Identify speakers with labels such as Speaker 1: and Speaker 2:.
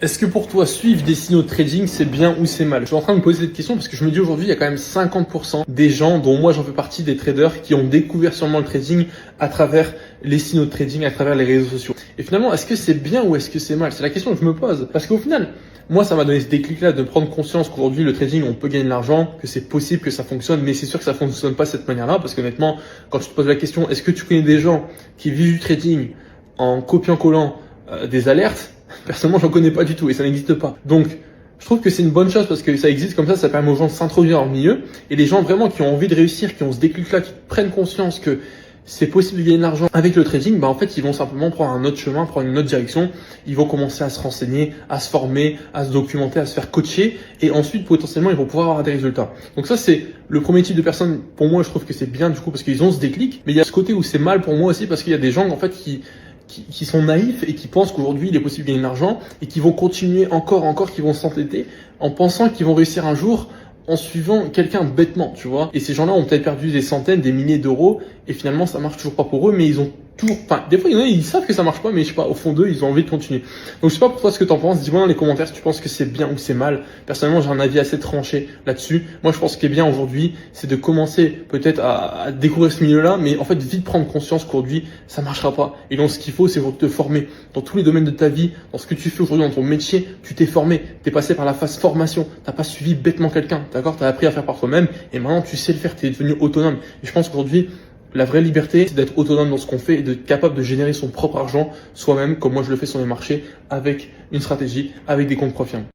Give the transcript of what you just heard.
Speaker 1: Est-ce que pour toi, suivre des signaux de trading, c'est bien ou c'est mal? Je suis en train de me poser cette question parce que je me dis aujourd'hui, il y a quand même 50% des gens, dont moi j'en fais partie, des traders, qui ont découvert sûrement le trading à travers les signaux de trading, à travers les réseaux sociaux. Et finalement, est-ce que c'est bien ou est-ce que c'est mal? C'est la question que je me pose. Parce qu'au final, moi, ça m'a donné ce déclic-là de prendre conscience qu'aujourd'hui, le trading, on peut gagner de l'argent, que c'est possible que ça fonctionne, mais c'est sûr que ça fonctionne pas de cette manière-là, parce qu'honnêtement, quand tu te poses la question, est-ce que tu connais des gens qui vivent du trading en copiant-collant des alertes? Personnellement, j'en connais pas du tout et ça n'existe pas. Donc, je trouve que c'est une bonne chose parce que ça existe comme ça permet aux gens de s'introduire dans le milieu. Et les gens vraiment qui ont envie de réussir, qui ont ce déclic-là, qui prennent conscience que c'est possible de gagner de l'argent avec le trading, en fait, ils vont simplement prendre un autre chemin, prendre une autre direction. Ils vont commencer à se renseigner, à se former, à se documenter, à se faire coacher. Et ensuite, potentiellement, ils vont pouvoir avoir des résultats. Donc ça, c'est le premier type de personnes. Pour moi, je trouve que c'est bien du coup parce qu'ils ont ce déclic. Mais il y a ce côté où c'est mal pour moi aussi parce qu'il y a des gens, en fait, qui sont naïfs et qui pensent qu'aujourd'hui il est possible de gagner de l'argent et qui vont continuer encore, qui vont s'entêter en pensant qu'ils vont réussir un jour en suivant quelqu'un bêtement, tu vois. Et ces gens-là ont peut-être perdu des centaines, des milliers d'euros et finalement ça marche toujours pas pour eux, mais ils ont enfin, des fois, il y en a, ils savent que ça marche pas, mais je sais pas, au fond d'eux, ils ont envie de continuer. Donc, je sais pas pour toi ce que t'en penses. Dis-moi dans les commentaires si tu penses que c'est bien ou c'est mal. Personnellement, j'ai un avis assez tranché là-dessus. Moi, je pense que ce qui est bien aujourd'hui, c'est de commencer peut-être à découvrir ce milieu-là, mais en fait, vite prendre conscience qu'aujourd'hui, ça marchera pas. Et donc, ce qu'il faut, c'est te former dans tous les domaines de ta vie, dans ce que tu fais aujourd'hui, dans ton métier. Tu t'es formé, t'es passé par la phase formation. T'as pas suivi bêtement quelqu'un, d'accord? T'as appris à faire par toi-même et maintenant, tu sais le faire. T'es devenu autonome. Et je pense qu'aujourd'hui, la vraie liberté, c'est d'être autonome dans ce qu'on fait et d'être capable de générer son propre argent soi-même, comme moi je le fais sur les marchés, avec une stratégie, avec des comptes profits.